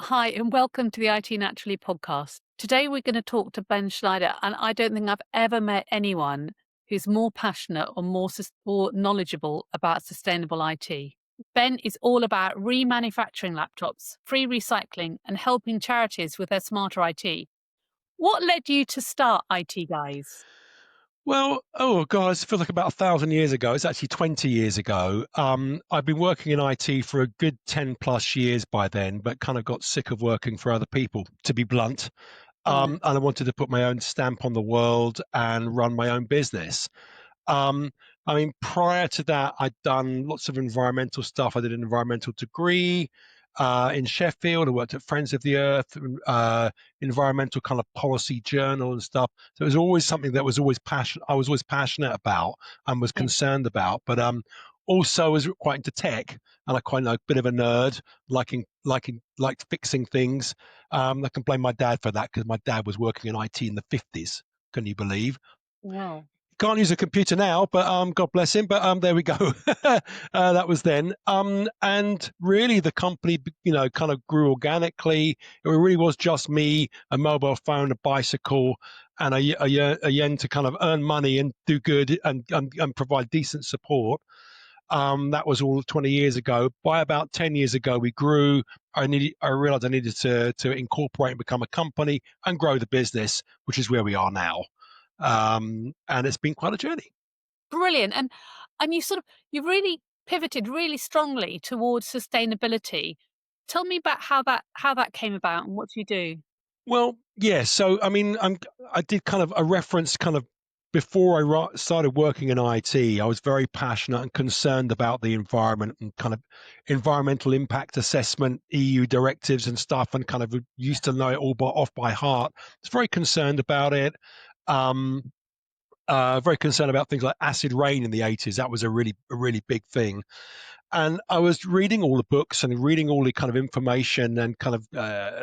Hi, and welcome to the IT Naturally podcast. Today, we're going to talk to Ben Schneider, and I don't think I've ever met anyone who's more passionate or more knowledgeable about sustainable IT. Ben is all about remanufacturing laptops, free recycling, and helping charities with their smarter IT. What led you to start IT Guys? Well, oh God, it feels like about 1,000 years ago. It's actually 20 years ago. I've been working in IT for a good 10 plus years by then, but kind of got sick of working for other people, to be blunt. Yeah. And I wanted to put my own stamp on the world and run my own business. Um, I mean, prior to that, I'd done lots of environmental stuff. I did an environmental degree in Sheffield. I worked at Friends of the Earth, environmental kind of policy journal and stuff. So it was always something that was always passionate. I was always passionate about and was Yeah. concerned about. But also was quite into tech, and I quite like a bit of a nerd, liked fixing things. I can blame my dad for that because my dad was working in IT in the 50s. Can you believe? Wow. Can't use a computer now, but God bless him. But there we go. That was then. And really, the company, kind of grew organically. It really was just me, a mobile phone, a bicycle, and a yen to kind of earn money and do good and provide decent support. That was all 20 years ago. By about 10 years ago, we grew. I realized I needed to incorporate and become a company and grow the business, which is where we are now. And it's been quite a journey. Brilliant. And you really pivoted really strongly towards sustainability. Tell me about how that came about and what you do. Well, yeah. So, I mean, I did kind of a reference kind of before started working in IT. I was very passionate and concerned about the environment and kind of environmental impact assessment, EU directives and stuff, and kind of used to know it all off by heart. I was very concerned about it. Um, very concerned about things like acid rain in the 80s. That was a really big thing. And I was reading all the books and reading all the kind of information and kind of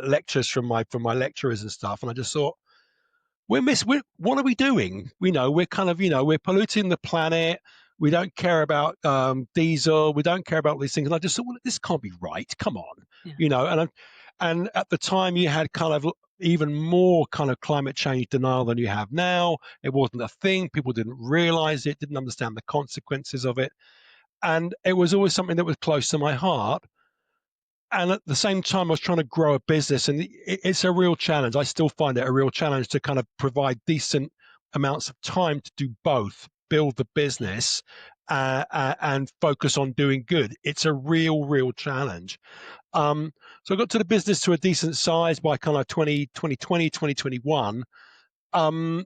lectures from my lecturers and stuff. And I just thought, what are we doing? We're kind of, we're polluting the planet. We don't care about diesel. We don't care about these things. And I just thought, well, this can't be right. Come on, Yeah. and at the time you had kind of even more kind of climate change denial than you have now. It wasn't a thing. People didn't realize it, didn't understand the consequences of it. And it was always something that was close to my heart. And at the same time, I was trying to grow a business, and it's a real challenge. I still find it a real challenge to kind of provide decent amounts of time to do both, build the business, and focus on doing good. It's a real challenge. So I got to the business to a decent size by kind of 2021. Um,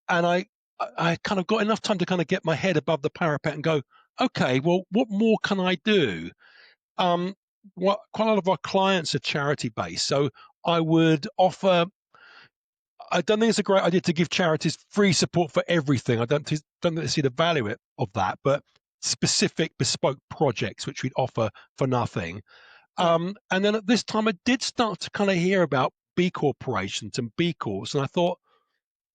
and I kind of got enough time to kind of get my head above the parapet and go, okay, well, what more can I do? Um, quite a lot of our clients are charity based, so I would offer. I don't think it's a great idea to give charities free support for everything. I don't think they see the value of that, but specific bespoke projects which we'd offer for nothing. Yeah. And then at this time, I did start to kind of hear about B corporations and B Corps, and I thought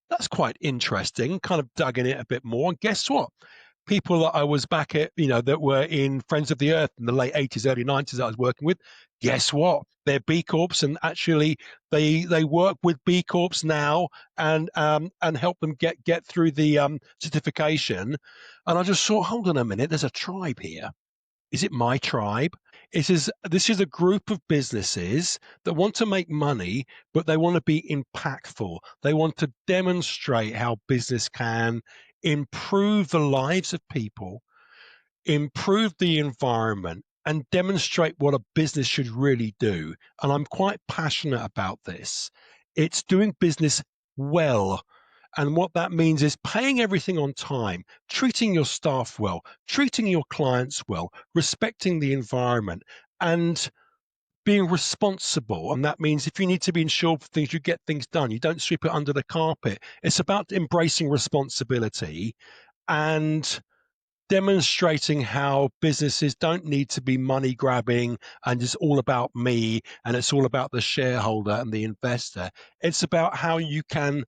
that's quite interesting. Kind of dug in it a bit more, and guess what? People that I was back at, that were in Friends of the Earth in the late 80s, early 90s that I was working with, guess what? They're B Corps, and actually they work with B Corps now and help them get through the certification. And I just thought, hold on a minute, there's a tribe here. Is it my tribe? This is a group of businesses that want to make money, but they want to be impactful. They want to demonstrate how business can improve the lives of people, improve the environment, and demonstrate what a business should really do. And I'm quite passionate about this. It's doing business well. And what that means is paying everything on time, treating your staff well, treating your clients well, respecting the environment, and being responsible. And that means if you need to be insured for things, you get things done. You don't sweep it under the carpet. It's about embracing responsibility and demonstrating how businesses don't need to be money grabbing and it's all about me and it's all about the shareholder and the investor. It's about how you can,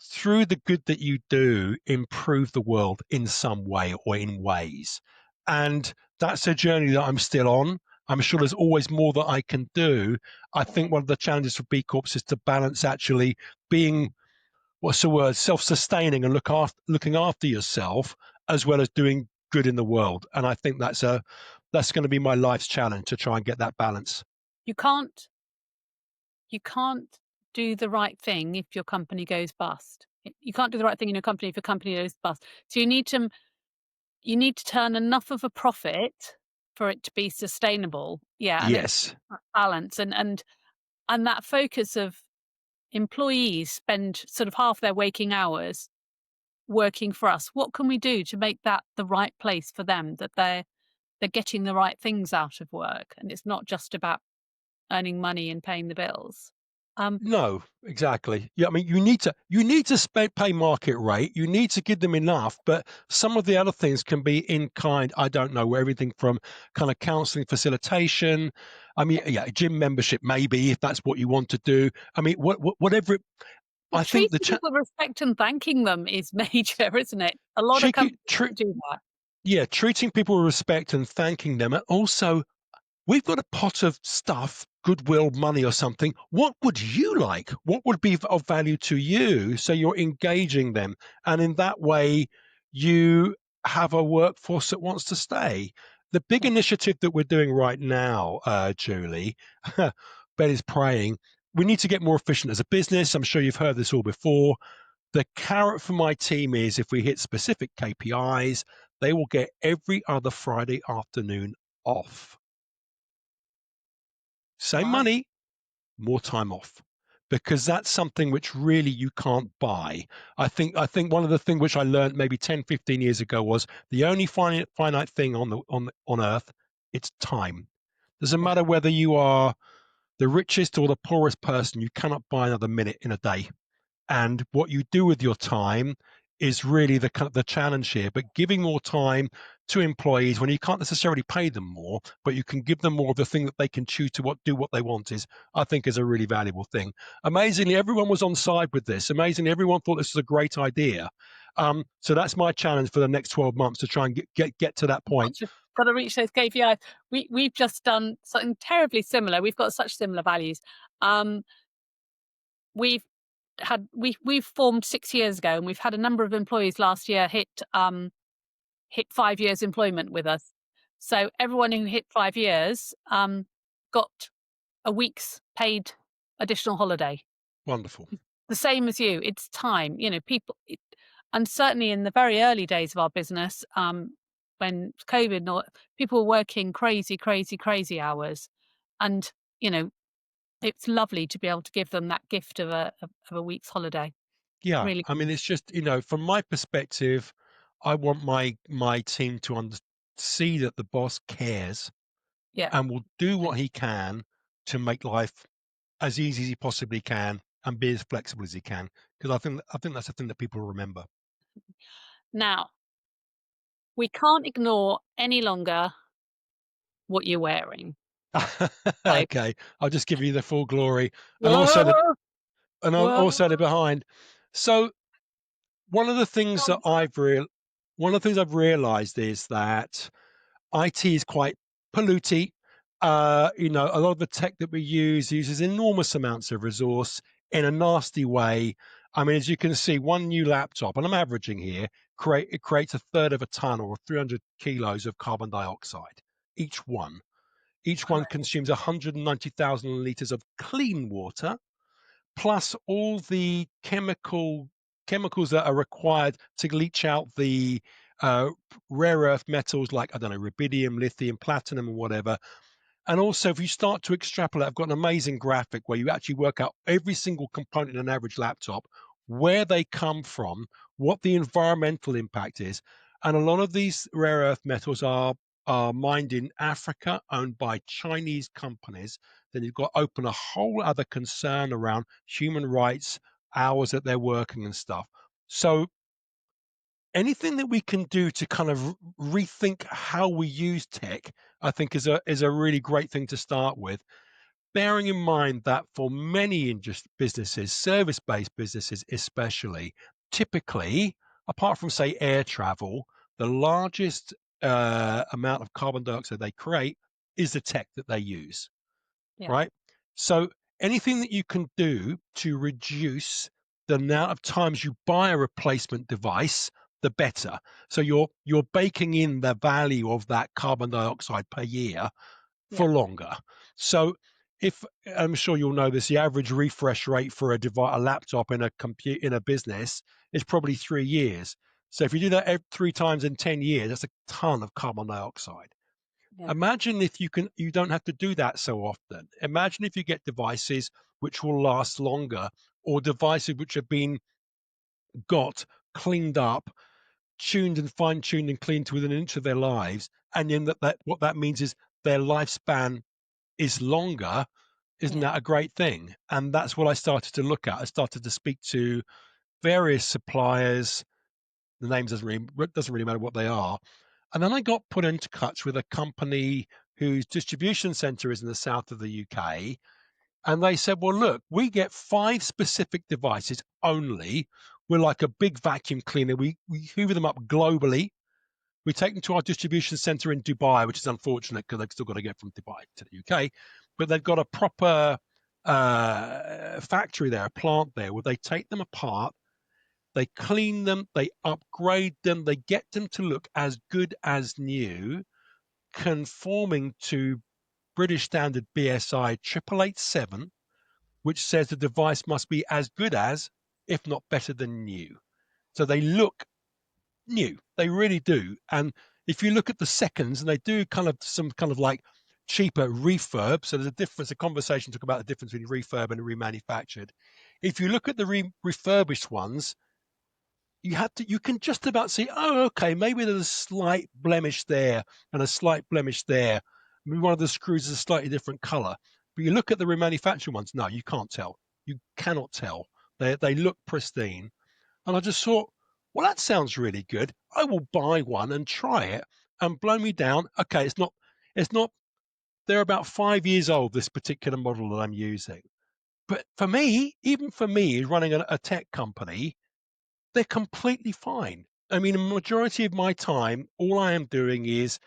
through the good that you do, improve the world in some way or in ways. And that's a journey that I'm still on. I'm sure there's always more that I can do. I think one of the challenges for B Corps is to balance actually being, what's the word, self-sustaining and looking after yourself, as well as doing good in the world. And I think that's going to be my life's challenge, to try and get that balance. You can't you can't do the right thing if your company goes bust. You can't do the right thing in your company if your company goes bust. So you need to turn enough of a profit for it to be sustainable. Yeah, and it's Yes. that balance and that focus of employees spend sort of half their waking hours working for us. What can we do to make that the right place for them, that they're getting the right things out of work and it's not just about earning money and paying the bills? Um, No, exactly. Yeah, I mean, you need to pay market rate. You need to give them enough, but some of the other things can be in kind. I don't know, everything from kind of counselling, facilitation. I mean, yeah, gym membership maybe, if that's what you want to do. I mean, whatever. well, I think the treating people with respect and thanking them is major, isn't it? A lot of tricky, companies don't do that. yeah, treating people with respect and thanking them, and also we've got a pot of stuff, goodwill, money, or something. What would you like? What would be of value to you? So you're engaging them. And in that way, you have a workforce that wants to stay. The big Yeah. initiative that we're doing right now, Julie, Ben is praying, we need to get more efficient as a business. I'm sure you've heard this all before. The carrot for my team is if we hit specific KPIs, they will get every other Friday afternoon off. Same Wow. money, more time off, because that's something which really you can't buy. I think one of the things which I learned maybe 10, 15 years ago was the only finite thing on earth, it's time. Doesn't Yeah. matter whether you are the richest or the poorest person, you cannot buy another minute in a day. And what you do with your time is really the challenge here. But giving more time to employees when you can't necessarily pay them more, but you can give them more of the thing that they can choose to do what they want, is, I think, is a really valuable thing. Amazingly, everyone was on side with this. Amazingly, everyone thought this was a great idea. So that's my challenge for the next 12 months, to try and get to that point. Got to reach those KPIs. We've just done something terribly similar. We've got such similar values. Um, we've we've formed 6 years ago, and we've had a number of employees last year hit 5 years employment with us. So everyone who hit 5 years got a week's paid additional holiday. Wonderful. The same as you. It's time. And certainly in the very early days of our business, when COVID, people were working crazy, crazy, crazy hours, and you know, it's lovely to be able to give them that gift of a week's holiday. Yeah, Really I mean, is. it's just, from my perspective, I want my team to see that the boss cares Yeah. and will do what he can to make life as easy as he possibly can and be as flexible as he can. Because I think that's the thing that people remember. Now we can't ignore any longer what you're wearing. So, Okay, I'll just give you the full glory, and also whoa, whoa, the behind. So one of the things that one of the things I've realized is that IT is quite polluty. A lot of the tech that we use uses enormous amounts of resource in a nasty way. I mean, as you can see, one new laptop, and I'm averaging here, it creates a third of a ton, or 300 kilos of carbon dioxide. Each one. Each one consumes 190,000 liters of clean water, plus all the chemicals that are required to leach out the uh, rare earth metals, like, I don't know, rubidium, lithium, platinum, or whatever. And also, if you start to extrapolate, I've got an amazing graphic where you actually work out every single component in an average laptop, where they come from, what the environmental impact is. And a lot of these rare earth metals are mined in Africa, owned by Chinese companies. Then you've got to open a whole other concern around human rights, hours that they're working and stuff. So anything that we can do to kind of rethink how we use tech, I think is a really great thing to start with. Bearing in mind that for many businesses, service-based businesses especially, typically, apart from say air travel, the largest amount of carbon dioxide they create is the tech that they use, Yeah. right? So anything that you can do to reduce the amount of times you buy a replacement device, the better. So you're baking in the value of that carbon dioxide per year Yeah. for longer. So if I'm sure you'll know this, the average refresh rate for a laptop in a business is probably 3 years. So if you do that 3 times in 10 years, that's a ton of carbon dioxide. Yeah. Imagine if you don't have to do that so often. Imagine if you get devices which will last longer, or devices which have been got cleaned up, tuned and fine-tuned and cleaned to within an inch of their lives, and then that what that means is their lifespan is longer. Isn't Yeah. that a great thing? And that's what I started to look at. I started to speak to various suppliers. The names doesn't really matter what they are. And then I got put into touch with a company whose distribution center is in the south of the UK. And they said, well, look, we get 5 specific devices only. We're like a big vacuum cleaner. We hoover them up globally. We take them to our distribution center in Dubai, which is unfortunate because they've still got to get from Dubai to the UK. But they've got a proper factory there, a plant there, where they take them apart, they clean them, they upgrade them, they get them to look as good as new, conforming to British standard BSI 8887, which says the device must be as good as, if not better than new. So they look new. They really do. And if you look at the seconds, and they do kind of some kind of like cheaper refurb. So there's a difference, a conversation talk about the difference between refurb and remanufactured. If you look at the refurbished ones, you can just about see, oh, okay, maybe there's a slight blemish there and a slight blemish there. Maybe one of the screws is a slightly different color. But you look at the remanufactured ones, no, you can't tell. You cannot tell. They look pristine. And I just thought, well, that sounds really good. I will buy one and try it and blow me down. Okay, it's not, they're about 5 years old, this particular model that I'm using. But for me, even for me, running a tech company, they're completely fine. I mean, a majority of my time, all I am doing is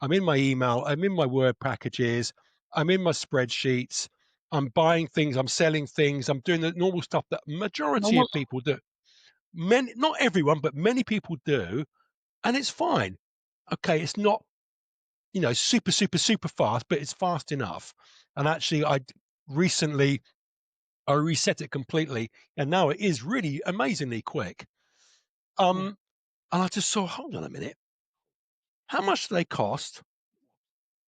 I'm in my email, I'm in my Word packages, I'm in my spreadsheets, I'm buying things, I'm selling things, I'm doing the normal stuff that majority Normal. of people do. Many, not everyone, but many people do, and it's fine. Okay, it's not, super, super, super fast, but it's fast enough. And actually, recently I reset it completely, and now it is really amazingly quick. Yeah. And I just saw, hold on a minute, how much do they cost?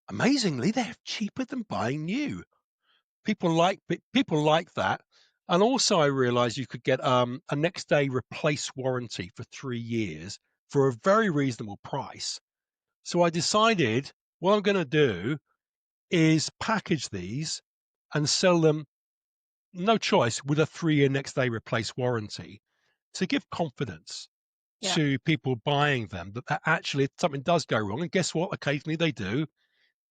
Amazingly, they're cheaper than buying new. People like that. And also, I realized you could get a next day replace warranty for 3 years for a very reasonable price. So I decided what I'm going to do is package these and sell them, no choice, with a 3-year next day replace warranty to give confidence Yeah. to people buying them that actually if something does go wrong, and guess what? Occasionally they do,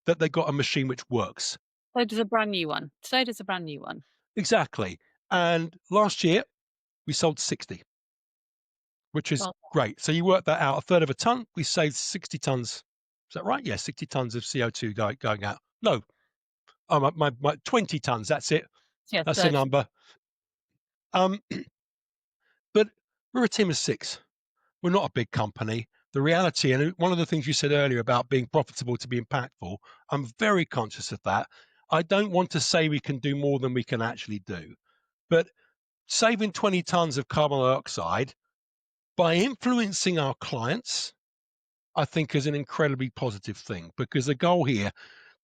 that they got a machine which works. So does a brand new one. So does a brand new one. Exactly. And last year we sold 60, which is Well, great. So you work that out, a third of a ton, we saved 60 tons. Is that right? Yeah, 60 tons of CO2 going out. No, my 20 tons. That's it. yeah, That's the 30. number. Um, but we're a team of 6. We're not a big company. The reality, and one of the things you said earlier about being profitable to be impactful, I'm very conscious of that. I don't want to say we can do more than we can actually do, but saving 20 tons of carbon dioxide by influencing our clients, I think is an incredibly positive thing, because the goal here,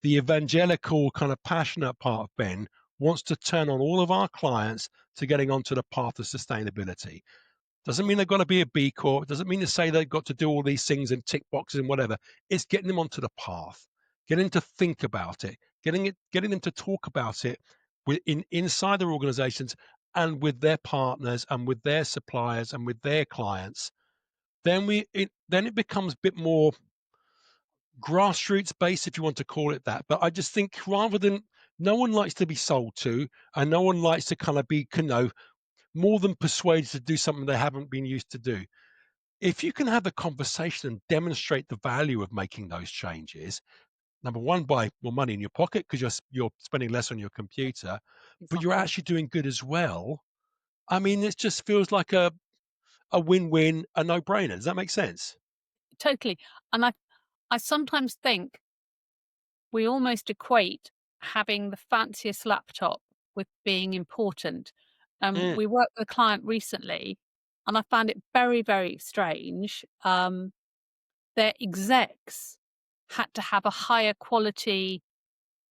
the evangelical kind of passionate part of Ben, wants to turn on all of our clients to getting onto the path of sustainability. Doesn't mean they've got to be a B Corp. Doesn't mean to say they've got to do all these things and tick boxes and whatever. It's getting them onto the path, getting them to think about it, getting them to talk about it inside their organizations and with their partners and with their suppliers and with their clients. Then it becomes a bit more grassroots based, if you want to call it that. But I just think, rather than, no one likes to be sold to, and no one likes to kind of be, more than persuaded to do something they haven't been used to do. If you can have the conversation and demonstrate the value of making those changes, number one, buy more money in your pocket because you're spending less on your computer, but you're Exactly. actually doing good as well. I mean, it just feels like a win-win, a no-brainer. Does that make sense? Totally. And I sometimes think we almost equate having the fanciest laptop with being important. Mm, We worked with a client recently, and I found it very, very strange. Their execs had to have a higher quality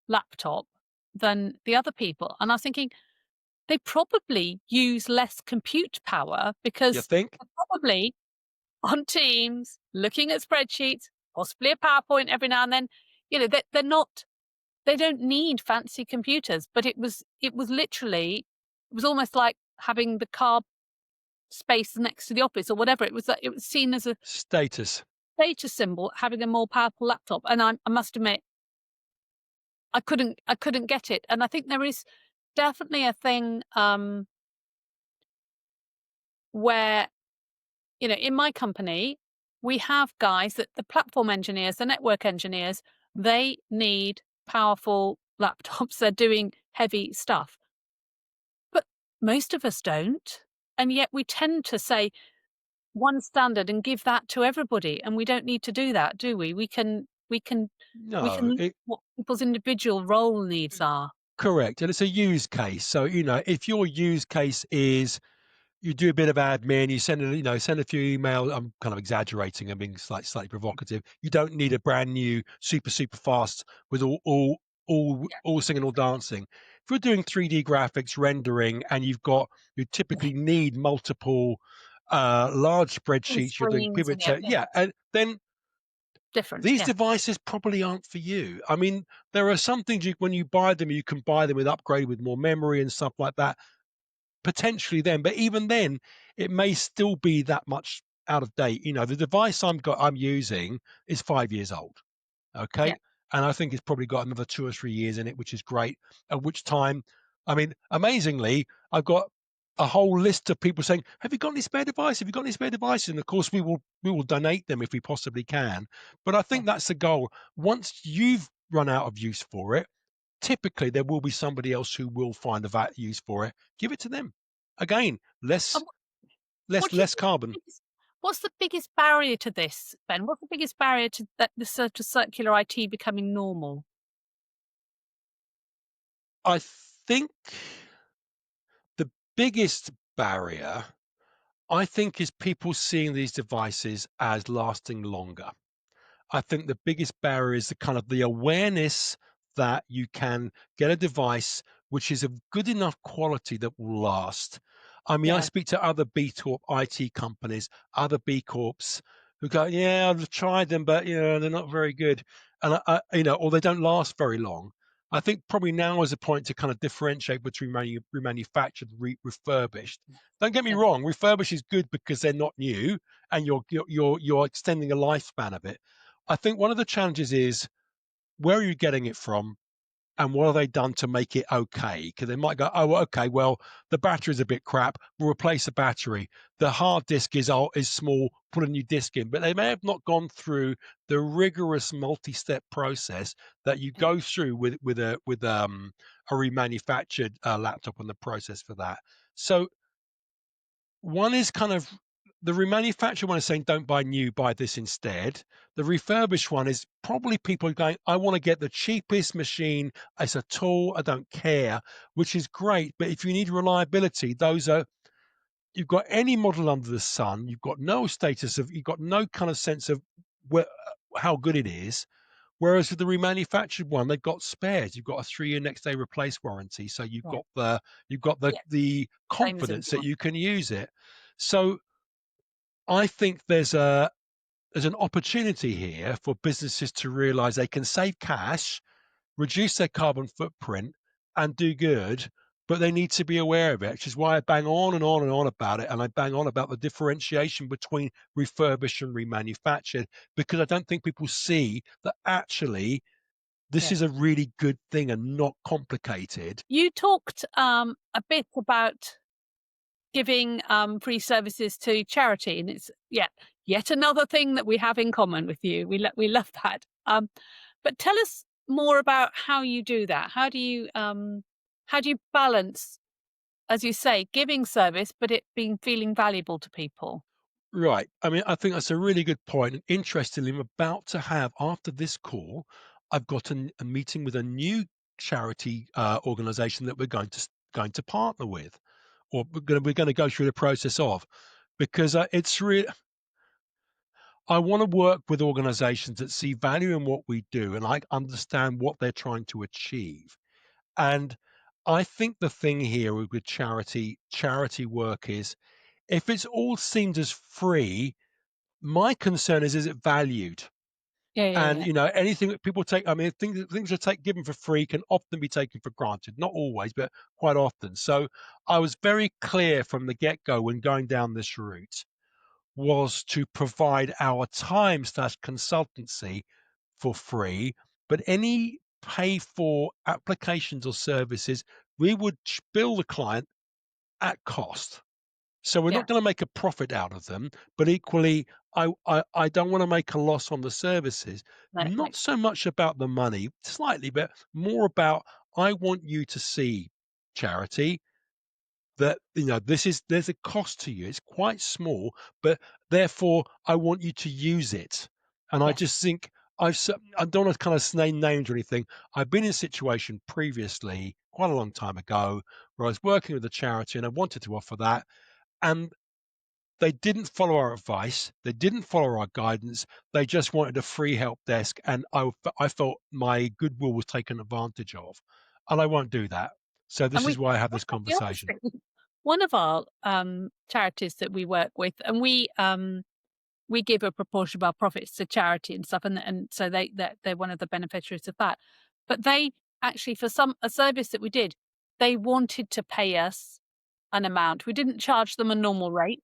laptop than the other people. And I was thinking, they probably use less compute power you because think? they're probably on Teams, looking at spreadsheets, possibly a PowerPoint every now and then. They're not, they don't need fancy computers, but it was literally, it was almost like having the car space next to the office or whatever. It was seen as a Status. status symbol having a more powerful laptop. And I must admit, I couldn't get it. And I think there is definitely a thing where, in my company, we have guys that the platform engineers, the network engineers, they need powerful laptops. They're doing heavy stuff. But most of us don't. And yet we tend to say one standard and give that to everybody. And we don't need to do that, do we? We can No, look at what people's individual role needs are. correct. And it's a use case. So, if your use case is you do a bit of admin, you send a few emails. I'm kind of exaggerating. I'm being slightly provocative. You don't need a brand new, super fast with all singing, all dancing. If you're doing 3D graphics rendering and you Yeah. typically need multiple large And spreadsheets. You're doing screens pivot and yeah, to yeah. yeah, and then Different. these Yeah. devices probably aren't for you. I mean, there are some things when you buy them, you can buy them with upgrade with more memory and stuff like that potentially then, but even then, it may still be that much out of date. The device I'm using is 5 years old. Yeah. Okay. And I think it's probably got another 2 or 3 years in it, which is great. At which time, I mean, amazingly, I've got a whole list of people saying, "Have you got any spare device? Have you got any spare devices?" And of course, we will donate them if we possibly can. But I Yeah. think that's the goal. Once you've run out of use for it, typically there will be somebody else who will find a use for it. Give it to them. Again, less And less what do you less think is carbon. what's the biggest barrier to this, Ben? What's the biggest barrier to that the sort of circular IT becoming normal? I think the biggest barrier, I think, is people seeing these devices as lasting longer. I think the biggest barrier is the kind of the awareness that you can get a device which is of good enough quality that will last. I mean, I Yeah. speak to other B Corp IT companies, other B Corps who go, "Yeah, I've tried them, but they're not very good," and or they don't last very long. I think probably now is a point to kind of differentiate between remanufactured, refurbished. Don't get me Yeah. wrong, refurbished is good because they're not new, and you're extending the lifespan of it. I think one of the challenges is where are you getting it from and what have they done to make it okay? Because they might go, oh, okay, well, the battery's a bit crap. We'll replace the battery. The hard disk is small. Put a new disk in. But they may have not gone through the rigorous multi-step process that you Yeah. go through with a remanufactured laptop and the process for that. So one is kind of the remanufactured one is saying, don't buy new, buy this instead. The refurbished one is probably people going, I want to get the cheapest machine. It's a tool. I don't care, which is great. But if you need reliability, you've got any model under the sun. You've got no kind of sense of how good it is. Whereas with the remanufactured one, they've got spares. You've got a 3 year next day replace warranty. So you've Right. got the Yeah. the Same as confidence that everyone. you can use it. So I think there's an opportunity here for businesses to realize they can save cash, reduce their carbon footprint, and do good, but they need to be aware of it, which is why I bang on and on and on about it. And I bang on about the differentiation between refurbished and remanufactured, because I don't think people see that actually this Yeah. is a really good thing and not complicated. You talked a bit about giving free services to charity, and it's yet another thing that we have in common with you. We love that. But tell us more about how you do that. How do you balance, as you say, giving service, but it being feeling valuable to people? Right. I mean, I think that's a really good point. And interestingly, I'm about to have, after this call, I've got a meeting with a new charity organization that we're going to partner with, or we're going to go through the process of, because it's really, I want to work with organizations that see value in what we do and I understand what they're trying to achieve. And I think the thing here with charity work is if it's all seemed as free, my concern is it valued? Yeah, yeah, And yeah. anything that people take, I mean, things are given for free can often be taken for granted. Not always, but quite often. So I was very clear from the get-go when going down this route was to provide our time slash consultancy for free, but any pay for applications or services, we would bill the client at cost. So we're Yeah, not going to make a profit out of them, but equally, I don't want to make a loss on the services. no, it Not makes so much about the money, slightly, but more about I want you to see charity that there's a cost to you. It's quite small, but therefore I want you to use it. And I yes. just think I don't want to kind of name names or anything. I've been in a situation previously, quite a long time ago, where I was working with a charity and I wanted to offer that, and they didn't follow our advice. They didn't follow our guidance. They just wanted a free help desk, and I felt my goodwill was taken advantage of, and I won't do that. So And this is why I have we this have the conversation. opposite. One of our charities that we work with, and we give a proportion of our profits to charity and stuff, and so they're one of the beneficiaries of that. But they actually, for some a service that we did, they wanted to pay us an amount. We didn't charge them a normal rate,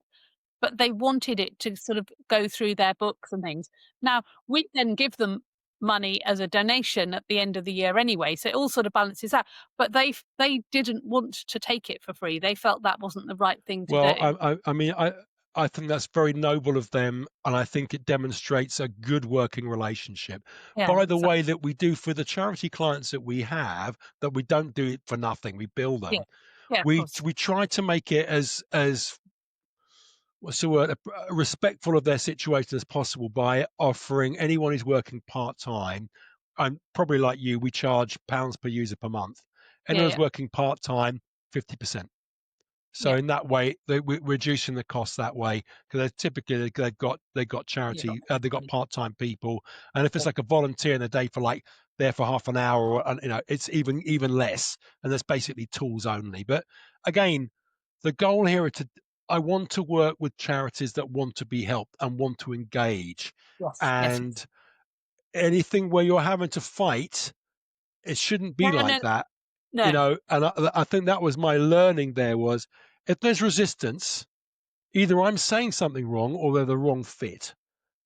but they wanted it to sort of go through their books and things. Now, we then give them money as a donation at the end of the year anyway, so it all sort of balances out. But they didn't want to take it for free. They felt that wasn't the right thing to Well, do. I mean, I think that's very noble of them, and I think it demonstrates a good working relationship. Yeah, By the way, exactly. that we do for the charity clients that we have, that we don't do it for nothing. We bill Yeah. them. Yeah, of course. We try to make it as what's the word, respectful of their situation as possible by offering anyone who's working part time. And probably like you, we charge pounds per user per month. Yeah, Anyone who's yeah, working part time, 50%. So yeah, in that way, we're reducing the cost that way because typically they've got yeah, got charity, they've got money. part time people, and if it's Yeah, like a volunteer in a day for like there for half an hour, and it's even less, and that's basically tools only. But again, the goal here is to I want to work with charities that want to be helped and want to engage, yes, yes, yes. and anything where you're having to fight, it shouldn't be No, like no, that, no. and I think that was my learning there was if there's resistance, either I'm saying something wrong or they're the wrong fit.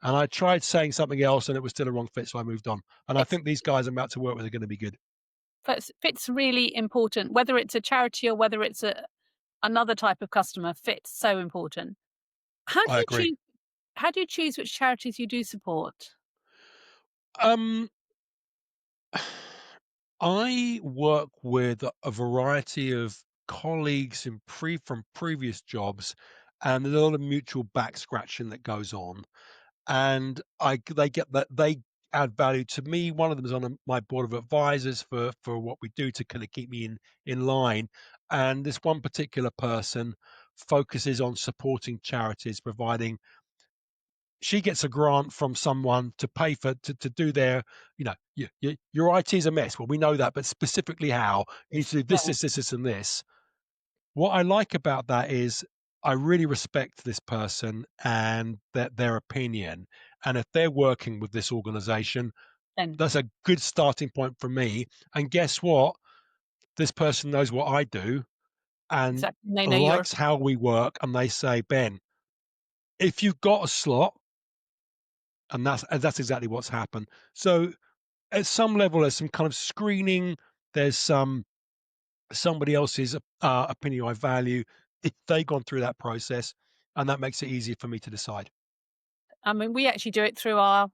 And I tried saying something else and it was still a wrong fit, so I moved on. And I It's think these guys I'm about to work with are going to be good. fit's really important, whether it's a charity or whether it's another type of customer, fit's so important. How do I you agree. choose how do you choose which charities you do support? Um, I work with a variety of colleagues from previous jobs, and there's a lot of mutual back scratching that goes on. And I they get that they add value to me. One of them is on my board of advisors for what we do to kind of keep me in line. And this one particular person focuses on supporting charities, providing she gets a grant from someone to pay for to do their, your IT is a mess. Well, we know that, but specifically how you need Yes. to do Yeah. this, and this. What I like about that is I really respect this person and their opinion. And if they're working with this organization, Then that's a good starting point for me. And guess what? This person knows what I do and exactly. They know your likes how we work. And they say, Ben, if you've got a slot, and that's exactly what's happened. So at some level, there's some kind of screening. There's somebody else's opinion I value, if they gone through that process, and that makes it easier for me to decide. I mean, we actually do it through our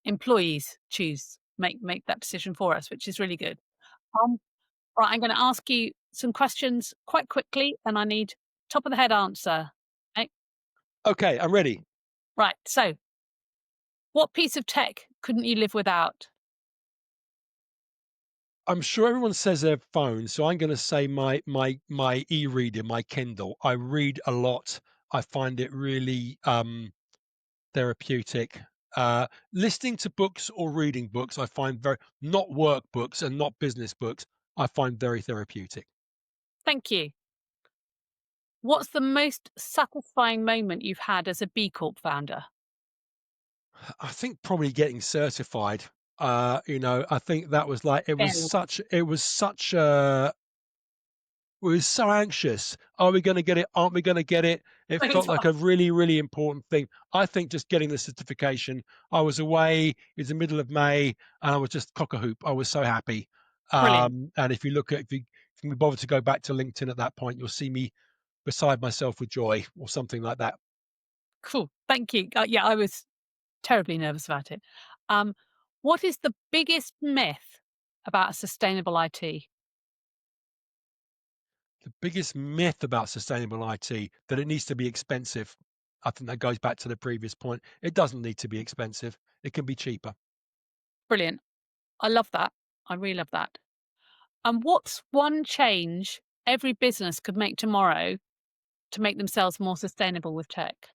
employees choose, make that decision for us, which is really good. Um, right, I'm going to ask you some questions quite quickly, and I need top of the head answer. Okay? Okay, I'm ready. Right. So, what piece of tech couldn't you live without? I'm sure everyone says their phone, so I'm going to say my e-reader, my Kindle. I read a lot. I find it really therapeutic. Listening to books or reading books, I find very not work books and not business books. I find very therapeutic. Thank you. What's the most satisfying moment you've had as a B Corp founder? I think probably getting certified. I think that was like it was such a we were so anxious. Are we going to get it? Aren't we going to get it? It Really felt like tough. a really, really important thing. I think just getting the certification. I was away. It was the middle of May, and I was just cock a hoop. I was so happy. Brilliant. And if you bother to go back to LinkedIn at that point, you'll see me beside myself with joy or something like that. Cool. Thank you. Yeah, I was terribly nervous about it. Um, what is the biggest myth about sustainable IT? The biggest myth about sustainable IT that it needs to be expensive. I think that goes back to the previous point. It doesn't need to be expensive. It can be cheaper. Brilliant. I love that. I really love that. And what's one change every business could make tomorrow to make themselves more sustainable with tech?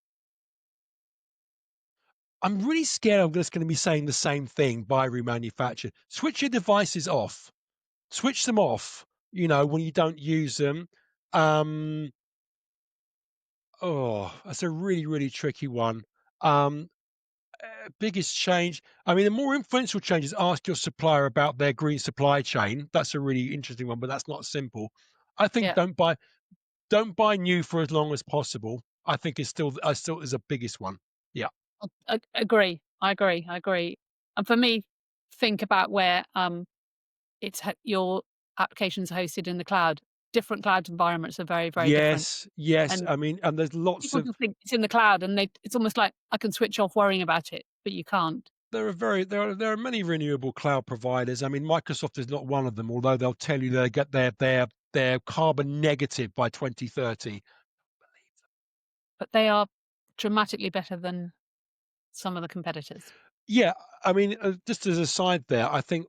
I'm really scared I'm just going to be saying the same thing by remanufactured. Switch your devices off. Switch them off, when you don't use them. Um, that's a really, really tricky one. Um, Biggest change. I mean, the more influential change is ask your supplier about their green supply chain. That's a really interesting one, but that's not simple. I think Yeah, don't buy new for as long as possible. I think is still is the biggest one. Yeah. agree. I agree. I agree. And for me, think about where your applications are hosted in the cloud. Different cloud environments are very, very different. Yes, yes. And I mean, and there's lots people of just think it's in the cloud, and it's almost like I can switch off worrying about it, but you can't. there are many renewable cloud providers. I mean, Microsoft is not one of them, although they'll tell you they get their carbon negative by 2030. But they are dramatically better than some of the competitors. Yeah, I mean, just as a side there, I think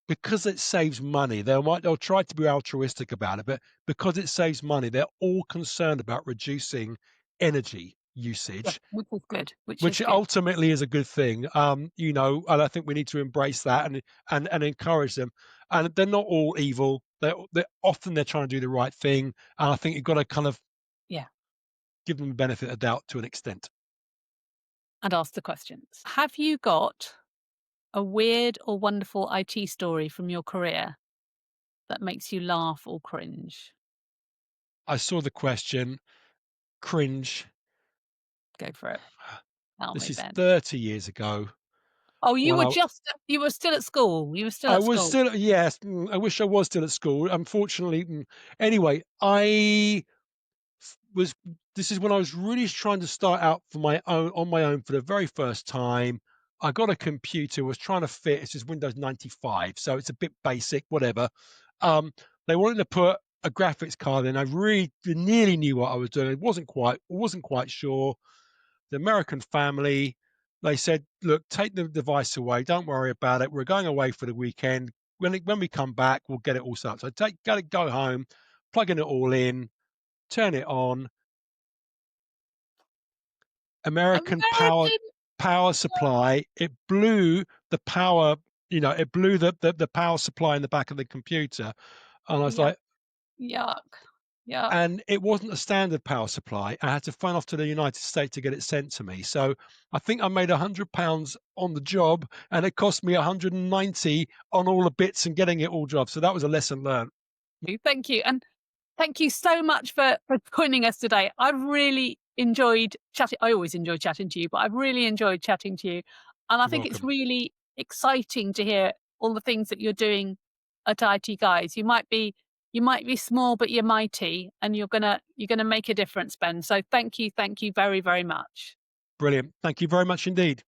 because it saves money, they'll try to be altruistic about it, but because it saves money, they're all concerned about reducing energy Yeah, usage, which is good, which is which good. ultimately is a good thing. And I think we need to embrace that and encourage them. And they're not all evil. They're trying to do the right thing. And I think you've got to kind of Yeah, give them the benefit of the doubt to an extent. and ask the questions. Have you got a weird or wonderful IT story from your career that makes you laugh or cringe? I saw the question, cringe. Go for it. Tell This me, is Ben. 30 years ago Oh, when you were still at school. You were still I at was school. still, yes, I wish I was still at school. Unfortunately, anyway, I was this is when I was really trying to start out for my own on my own for the very first time. I got a computer, was trying to fit. It's just Windows 95, so it's a bit basic, whatever. They wanted to put a graphics card in. I really nearly knew what I was doing. Wasn't quite sure. The American family, they said, "Look, take the device away. Don't worry about it. We're going away for the weekend. When we come back, we'll get it all set up." So go home, plugging it all in, turn it on. American American. power supply. It blew the power. It blew the power supply in the back of the computer, and I was Yuck, like, yuck, yuck. and it wasn't a standard power supply. I had to phone off to the United States to get it sent to me. So I think I made £100 on the job, and it cost me 190 on all the bits and getting it all job. So that was a lesson learned. Thank you. And thank you so much for joining us today. I've really enjoyed chatting. I always enjoy chatting to you, but I've really enjoyed chatting to you. And I You're think it's welcome. really exciting to hear all the things that you're doing at IT Guys. You might be small, but you're mighty, and you're gonna make a difference, Ben. So thank you very, very much. Brilliant. Thank you very much indeed.